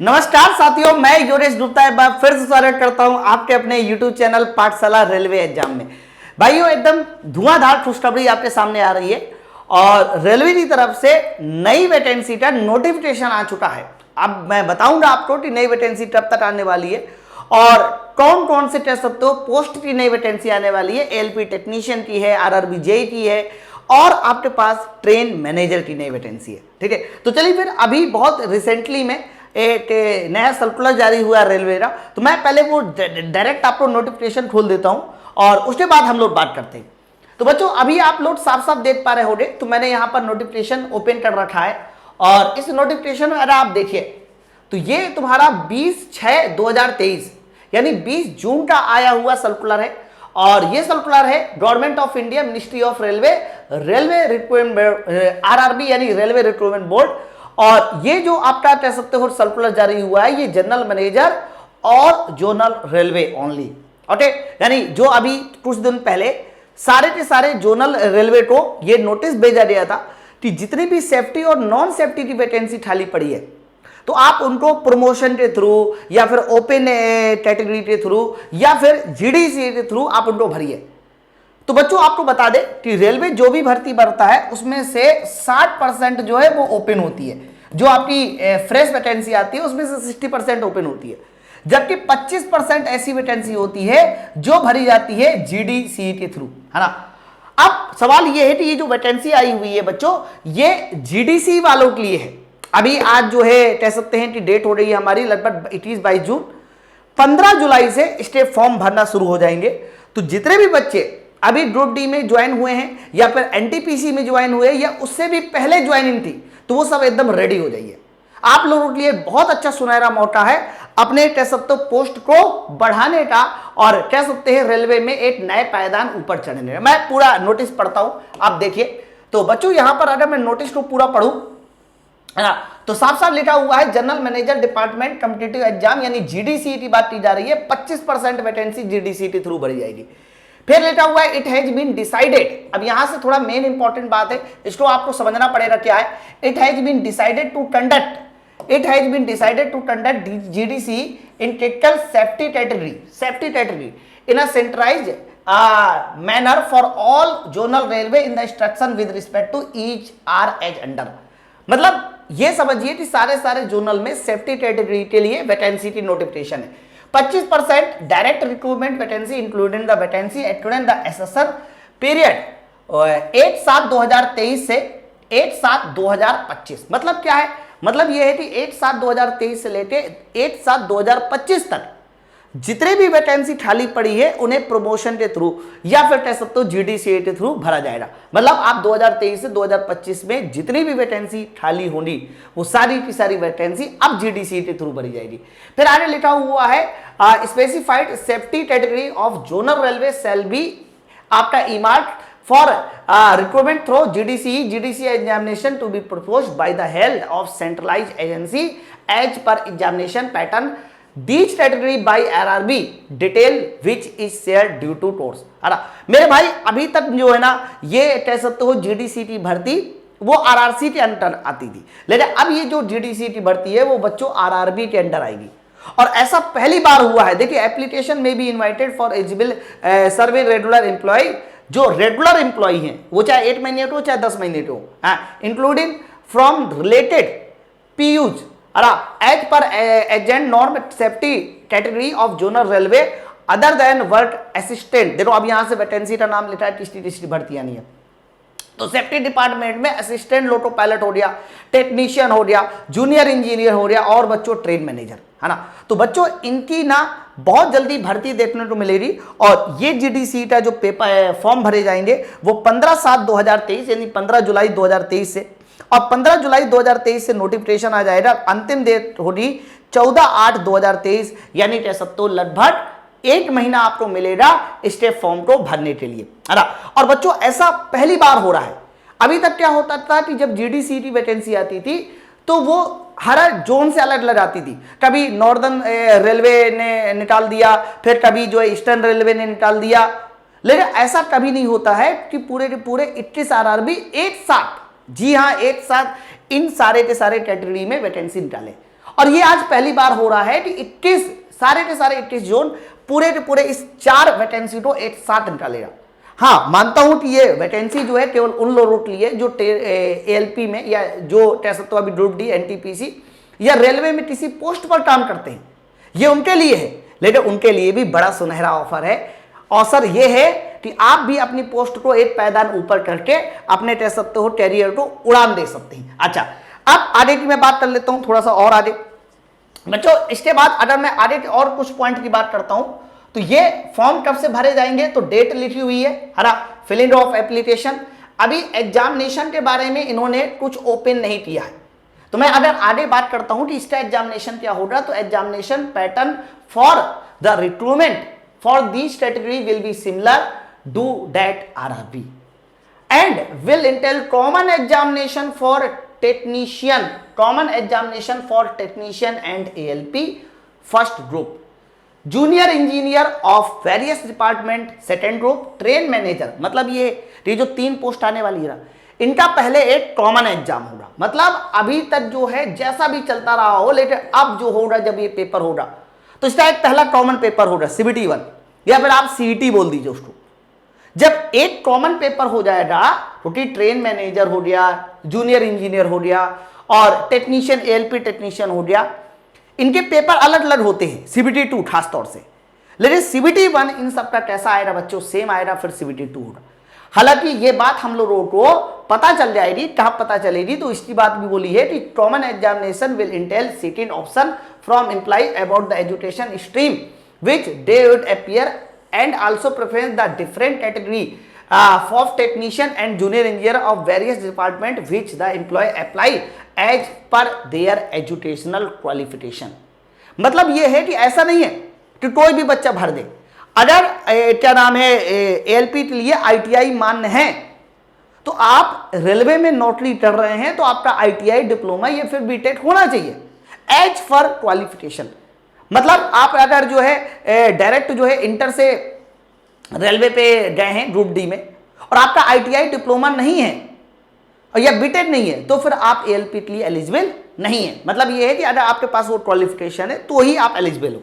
नमस्कार साथियों, मैं योगेश गुप्ता एक बार फिर से स्वागत करता हूं आपके अपने YouTube चैनल पाठशाला रेलवे एग्जाम में। भाइयों, एकदम धुआंधार खुशखबरी आपके सामने आ रही है और रेलवे की तरफ से नई वैकेंसी का नोटिफिकेशन आ चुका है। अब मैं बताऊंगा आपको कि नई वैकेंसी कब तक आने वाली है और कौन कौन से कह सकते हो पोस्ट की नई वैकेंसी आने वाली है। एलपी टेक्नीशियन की है, आरआरबी जेई की है और आपके पास ट्रेन मैनेजर की नई वैकेंसी है। ठीक है, तो चलिए फिर अभी बहुत रिसेंटली में एक नया सर्कुलर जारी हुआ रेलवे का, तो मैं पहले वो डायरेक्ट आपको नोटिफिकेशन खोल देता हूं और उसके बाद हम लोग बात करते हैं। तो बच्चों, अभी आप लोग साफ साफ देख पा रहे होंगे, तो मैंने यहां पर नोटिफिकेशन ओपन कर रखा है और इस नोटिफिकेशन में अगर आप देखिए तो ये तुम्हारा 20/6/2023 यानी 20 जून का आया हुआ सर्कुलर है और ये सर्कुलर है government of India, ministry of railway, railway recruitment RRB यानी रेलवे रिक्रूटमेंट बोर्ड। और ये जो आपका कह सकते हो सर्कुलर जारी हुआ है, ये जनरल मैनेजर और जोनल रेलवे ओनली। ओके, यानी जो अभी कुछ दिन पहले सारे के सारे जोनल रेलवे को ये नोटिस भेजा गया था कि जितनी भी सेफ्टी और नॉन सेफ्टी की वैकेंसी खाली पड़ी है तो आप उनको प्रमोशन के थ्रू या फिर ओपन कैटेगरी के थ्रू या फिर जीडीसी के थ्रू आप उनको भरिए। तो बच्चों, आपको बता दें कि रेलवे जो भी भर्ती भरता है उसमें से 60% जो है वो ओपन होती है। जो आपकी फ्रेश वैकेंसी आती है उसमें से 60% ओपन होती है, जबकि 25% ऐसी वैकेंसी होती है जो भरी जाती है जीडीसी के थ्रू, है ना। अब सवाल ये है कि ये जो वैकेंसी आई हुई है बच्चों, ये जीडीसी वालों के लिए है। अभी आज जो है कह सकते हैं कि डेट हो रही है हमारी लगभग 21-22 जून, 15 जुलाई से स्टेप फॉर्म भरना शुरू हो जाएंगे। तो जितने भी बच्चे अभी ग्रुप डी में ज्वाइन हुए हैं या फिर एनटीपीसी में ज्वाइन हुए या उससे भी पहले ज्वाइनिंग थी, तो वो सब एकदम रेडी हो जाइए। आप लोगों के लिए बहुत अच्छा सुनहरा मौका है अपने कह सकते हो पोस्ट को बढ़ाने का और कह सकते हैं रेलवे में एक नए पायदान ऊपर चढ़ने का। मैं पूरा नोटिस पढ़ता हूं, आप देखिए। तो बच्चों, यहां पर अगर मैं नोटिस को पूरा पढ़ूं, है ना, तो साफ साफ लिखा हुआ है general manager department competitive exam यानी जीडीसी की बात की जा रही है। 25% वैकेंसी जीडीसी के थ्रू भरी जाएगी। फिर लिखा हुआ है इट हैज बीन डिसाइडेड। अब यहां से थोड़ा मेन इंपॉर्टेंट बात है, इसको आपको समझना पड़ेगा क्या है। It has been decided to conduct GDC in critical safety category in a centralised manner for all zonal railway in the instruction with respect to each are as under. मतलब ये समझिए कि सारे जोनल में सेफ्टी कैटेगरी के लिए vacancy की notification है। 25% direct recruitment vacancy including the vacancy extend the assessor period 8/7/2023 से 8/7/2025। मतलब क्या है? मतलब यह है कि 8/7/2023 से लेके 8/7/2025 तक जितने भी वैकेंसी खाली पड़ी है उन्हें प्रमोशन के थ्रू या फिर कह सकते हो जीडीसी के थ्रू भरा जाएगा। मतलब आप 2023 से 2025 में जितनी भी वैकेंसी खाली होगी वो सारी की सारी वैकेंसी अब जीडीसी के थ्रू भरी जाएगी। फिर आगे लिखा हुआ है specified safety category of zonal railway shall be आपका earmark for recruitment through GDC examination to be proposed by the health of centralised agency as per examination pattern Each category by RRB detail which is shared due to course। है ना मेरे भाई, अभी तक जो है ना ये कह सकते हो जीडीसी की भर्ती वो आरआरसी के अंडर आती थी, लेकिन अब ये जो जीडीसी की भर्ती है वो बच्चों आरआरबी के अंडर आएगी और ऐसा पहली बार हुआ है। देखिए, एप्लीकेशन में be invited for eligible serving regular employee. जो रेगुलर एम्प्लॉय हैं वो चाहे 8 महीने को चाहे 10 महीने को, including from related PUs as per agent norm safety category of zonal railway other than work assistant. देखो, अब यहां से वैकेंसी का नाम लिखा है, किसकी भर्तियां नहीं है। तो सेफ्टी डिपार्टमेंट में असिस्टेंट लोको पायलट हो गया, टेक्नीशियन हो गया, जूनियर इंजीनियर हो गया और बच्चों ट्रेन मैनेजर, है ना। तो बच्चों, इनकी ना बहुत जल्दी भर्ती देखने को मिलेगी और ये जीडीसी का जो पेपर फॉर्म भरे जाएंगे वो 15/7/2023 यानी 15 जुलाई 2023 से और 15 जुलाई 2023 से नोटिफिकेशन आ जाएगा। अंतिम डेट होगी 14/8/2023 यानी कह सकते हो लगभग 1 महीना आपको मिलेगा स्टेप फॉर्म को भरने के लिए, है ना। और बच्चों, ऐसा पहली बार हो रहा है। अभी तक क्या होता था कि जब जीडीसी की वैकेंसी आती थी तो वो हर जोन से अलग अलग आती थी। कभी नॉर्दर्न रेलवे ने निकाल दिया, फिर कभी जो है ईस्टर्न रेलवे ने निकाल दिया, लेकिन ऐसा कभी नहीं होता है कि पूरे के पूरे 21 आरआरबी एक साथ, जी हाँ एक साथ इन सारे के सारे कैटेगरी में वैकेंसी निकाले। और ये आज पहली बार हो रहा है कि 21 सारे के सारे 21 जोन पूरे के पूरे इस 4 वैकेंसी को एक साथ निकालेगा। हाँ, मानता हूं कि ये वैकेंसी जो है केवल उन लोगों के लिए जो एएलपी में या जो कह सकते हो अभी ग्रुप डी, एनटीपीसी या रेलवे में किसी पोस्ट पर काम करते हैं, ये उनके लिए है। लेकिन उनके लिए भी बड़ा सुनहरा ऑफर है। अवसर ये है कि आप भी अपनी पोस्ट को एक पायदान ऊपर करके अपने कह सकते हो कैरियर को उड़ान दे सकते हैं। अच्छा, अब आगे की मैं बात कर लेता हूं थोड़ा सा और आगे बच्चों। इसके बाद अगर मैं आगे के और कुछ पॉइंट की बात करता हूं तो ये फॉर्म कब से भरे जाएंगे, तो डेट लिखी हुई है हरा, फिलिंग ऑफ एप्लीकेशन। अभी एग्जामिनेशन के बारे में इन्होंने कुछ ओपन नहीं किया है, तो मैं अगर आगे बात करता हूं कि इसका एग्जामिनेशन क्या होगा, तो examination pattern for the recruitment for this category will be similar to that RRB and will intel common examination for technician, common examination for technician and ALP first group, junior engineer of various department second group, train manager. मतलब ये जो 3 post आने वाली है इनका पहले एक common exam होगा। मतलब अभी तक जो है जैसा भी चलता रहा हो, लेकिन अब जो होगा जब ये पेपर होगा तो इसका एक पहला कॉमन पेपर होगा सीबीटी 1 या फिर आप सीईटी बोल दीजिए उसको। जब एक कॉमन पेपर हो जाएगा, क्योंकि ट्रेन मैनेजर हो गया, जूनियर इंजीनियर हो गया और टेक्नीशियन एएलपी टेक्नीशियन हो गया, इनके पेपर अलग अलग होते हैं सीबीटी 2 खास तौर से। लेकिन सीबीटी 1 इन सबका कैसा आएगा बच्चों, सेम आएगा, फिर सीबीटी 2 होगा। हालांकि ये बात हम लोगों को पता चल जाएगी, कहाँ पता चलेगी, तो इसकी बात भी बोली है कि common examination will Intel second option from employ about the education stream which they would appear and also preference the different category of technician and junior engineer of various department which the employee apply as per their educational qualification। मतलब ये है कि ऐसा नहीं है कि कोई भी बच्चा भर दे। अगर क्या नाम है एएलपी के लिए आईटीआई मान्य है, तो आप रेलवे में नौकरी कर रहे हैं तो आपका आईटीआई डिप्लोमा या फिर बीटेक होना चाहिए एज पर क्वालिफिकेशन। मतलब आप अगर जो है डायरेक्ट जो है इंटर से रेलवे पे गए हैं ग्रुप डी में और आपका आईटीआई डिप्लोमा नहीं है और या बीटेक नहीं है, तो फिर आप एएलपी के लिए एलिजिबल नहीं है। मतलब ये है कि अगर आपके पास वो क्वालिफिकेशन है तो ही आप एलिजिबल हो।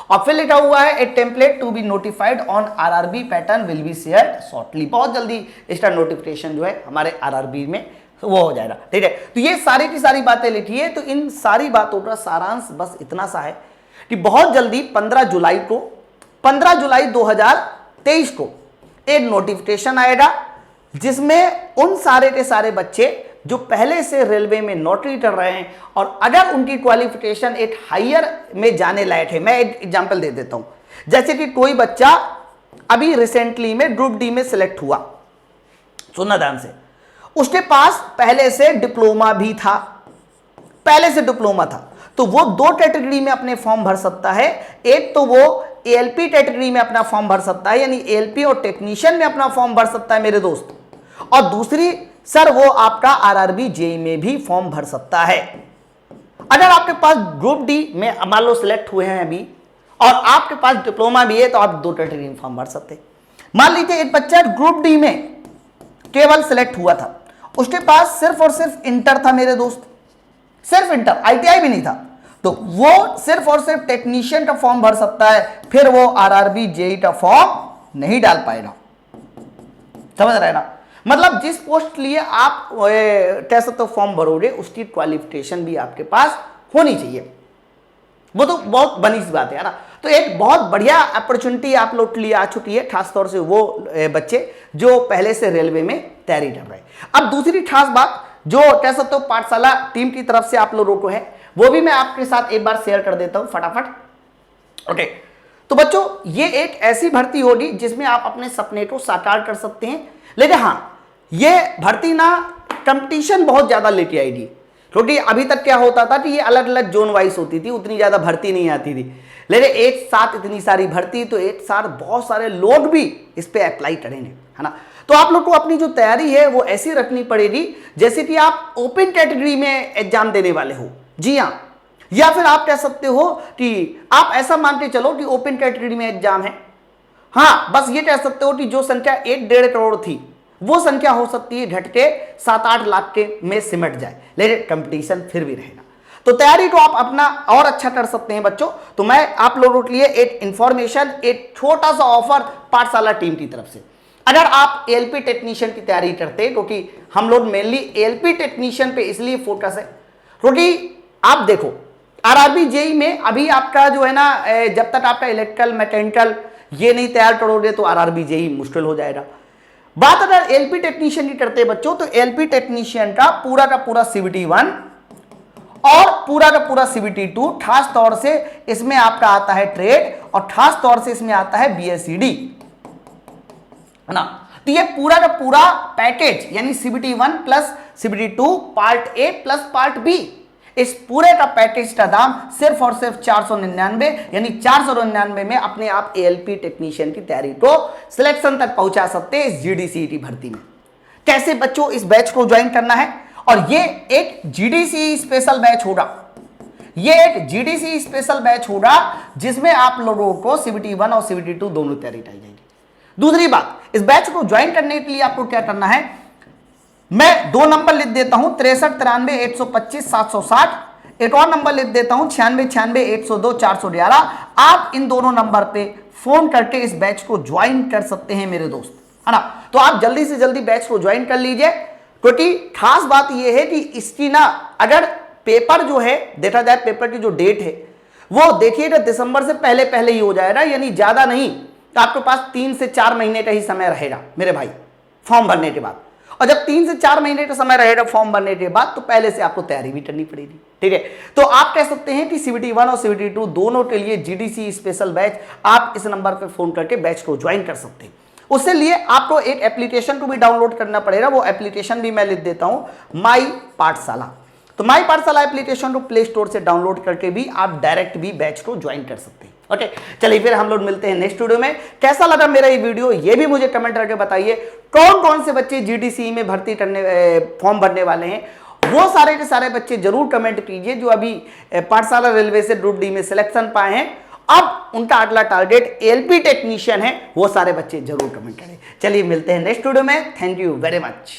और फिर लिखा हुआ है a template to be notified on RRB pattern will be shared shortly. बहुत जल्दी इसका नोटिफिकेशन जो है हमारे आरआरबी में वो हो जाएगा, ठीक है। तो ये सारी की सारी बातें लिखी है। तो इन सारी बातों का सारांश बस इतना सा है कि बहुत जल्दी 15 जुलाई 2023 को एक नोटिफिकेशन आएगा जिसमें उन सारे के सारे बच्चे जो पहले से रेलवे में नौकरी कर रहे हैं और अगर उनकी क्वालिफिकेशन एक हायर में जाने लायक है। मैं एक एग्जांपल दे देता हूं, जैसे कि कोई बच्चा अभी रिसेंटली में ग्रुप डी में सिलेक्ट हुआ, सुनना ध्यान से, उसके पास पहले से डिप्लोमा भी था, तो वो 2 कैटेगरी में अपने फॉर्म भर सकता है। एक तो वो एएलपी कैटेगरी में अपना फॉर्म भर सकता है, यानी एएलपी और टेक्नीशियन में अपना फॉर्म भर सकता है मेरे दोस्त, और दूसरी सर वो आपका आरआरबी जेई में भी फॉर्म भर सकता है। अगर आपके पास ग्रुप डी में मान लो सिलेक्ट हुए हैं अभी और आपके पास डिप्लोमा भी है तो आप 2 कैटेगरी में फॉर्म भर सकते हैं। मान लीजिए एक बच्चा ग्रुप डी में केवल सिलेक्ट हुआ था, उसके पास सिर्फ और सिर्फ इंटर था मेरे दोस्त, सिर्फ इंटर, आईटीआई भी नहीं था, तो वो सिर्फ और सिर्फ टेक्नीशियन का फॉर्म भर सकता है, फिर वो आरआरबी जेई का फॉर्म नहीं डाल पाएगा। समझ रहे ना, मतलब जिस पोस्ट लिए आप कह सकते हो फॉर्म भरोगे उसकी क्वालिफिकेशन भी आपके पास होनी चाहिए। वो तो बहुत बनी सी बात है ना। तो एक बहुत बढ़िया अपॉर्चुनिटी आप लोग के लिए आ चुकी है, खासतौर से वो बच्चे जो पहले से रेलवे में तैयारी कर रहे हैं। अब दूसरी खास बात जो कह सकते हो पाठशाला टीम की तरफ से आप लोगों को है, वो भी मैं आपके साथ एक बार शेयर कर देता हूं फटाफट। ओके, तो बच्चों ये एक ऐसी भर्ती होगी जिसमें आप अपने सपने को साकार कर सकते हैं। लेकिन हाँ, ये भर्ती ना कंपटीशन बहुत ज्यादा लेके आएगी, क्योंकि अभी तक क्या होता था कि ये अलग अलग जोन वाइज होती थी, उतनी ज्यादा भर्ती नहीं आती थी। लेकिन एक साथ इतनी सारी भर्ती, तो एक साथ बहुत सारे लोग भी इस पे अप्लाई करेंगे, है ना। तो आप लोग को अपनी जो तैयारी है वो ऐसी रखनी पड़ेगी जैसे कि आप ओपन कैटेगरी में एग्जाम देने वाले हो। जी हाँ, या फिर आप कह सकते हो कि आप ऐसा मान के चलो कि ओपन कैटेगरी में एग्जाम है। हाँ, बस ये कह सकते हो कि जो संख्या 1-1.5 करोड़ थी वो संख्या हो सकती है घट के 7-8 लाख के में सिमट जाए, लेकिन कंपटीशन फिर भी रहेगा। तो तैयारी तो आप अपना और अच्छा कर सकते हैं बच्चों। तो मैं आप लोगों के लिए एक इंफॉर्मेशन, एक छोटा सा ऑफर पाठशाला टीम की तरफ से, अगर आप एएलपी टेक्नीशियन की तैयारी करते हैं, क्योंकि हम लोग मेनली एएलपी टेक्नीशियन पे इसलिए फोकस है क्योंकि आप देखो आरआरबी जेई में अभी आपका जो है ना, जब तक आपका इलेक्ट्रिकल मैकेनिकल ये नहीं तैयार करोगे तो आरआरबी जेई मुश्किल हो जाएगा। बात अगर एएलपी टेक्नीशियन की करते हैं बच्चों, तो एएलपी टेक्नीशियन का पूरा सीबीटी 1 और पूरा का पूरा सीबीटी 2, खास तौर से इसमें आपका आता है ट्रेड और खास तौर से इसमें आता है बीएससीडी, है ना। तो ये पूरा का पूरा पैकेज यानी CBT 1 plus CBT 2 part A plus part B, इस पूरे का पैकेज का दाम सिर्फ और सिर्फ 499 यानी 499 में अपने आप एएलपी टेक्नीशियन की तैयारी को सिलेक्शन तक पहुंचा सकते हैं इस जीडीसीईटी भर्ती में। कैसे बच्चों इस बैच को ज्वाइन करना है, और ये एक जीडीसी स्पेशल बैच होगा, ये एक जीडीसी स्पेशल बैच होगा जिसमें आप लोगों को सीबीटी 1 और सीबीटी 2 दोनों तैयारी कराई जाएगी। दूसरी बात, इस बैच को ज्वाइन करने के लिए आपको क्या करना है, मैं 2 नंबर लिख देता हूं 63 93 125 760, एक और नंबर लिख देता हूं 96 96 102 411। आप इन दोनों नंबर पे फोन करके इस बैच को ज्वाइन कर सकते हैं मेरे दोस्त, है ना। तो आप जल्दी से जल्दी बैच को ज्वाइन कर लीजिए, क्योंकि खास बात यह है कि इसकी ना अगर पेपर जो है देखा जाए, पेपर की जो डेट है वो देखिएगा दिसंबर से पहले पहले ही हो जाएगा, यानी ज्यादा नहीं तो आपके पास 3 से 4 महीने का ही समय रहेगा मेरे भाई फॉर्म भरने के बाद। और जब 3 से 4 महीने का समय रहेगा फॉर्म भरने के बाद, तो पहले से आपको तैयारी भी करनी पड़ेगी, ठीक है। तो आप कह सकते हैं कि सीबीटी 1 और सीबीटी 2 दोनों के लिए जीडीसी स्पेशल बैच आप इस नंबर पर फोन करके बैच को ज्वाइन कर सकते हैं। उससे लिए आपको एक एप्लीकेशन को भी डाउनलोड करना पड़ेगा, वो एप्लीकेशन भी मैं लिख देता हूं माई पाठशाला। तो माई पाठशाला एप्लीकेशन को प्ले स्टोर से डाउनलोड करके भी आप डायरेक्ट भी बैच को ज्वाइन कर सकते हैं। ओके, चलिए फिर हम लोग मिलते हैं नेक्स्ट वीडियो में। कैसा लगा मेरा ये वीडियो ये भी मुझे कमेंट करके बताइए। कौन कौन से बच्चे जीडीसी में भर्ती करने फॉर्म भरने वाले हैं, वो सारे के सारे बच्चे जरूर कमेंट कीजिए जो अभी पाठशाला रेलवे से ग्रुप डी में सिलेक्शन पाए हैं। अब उनका अगला टारगेट एएलपी टेक्नीशियन है, वो सारे बच्चे जरूर कमेंट करें। चलिए मिलते हैं नेक्स्ट वीडियो में। Thank you very much.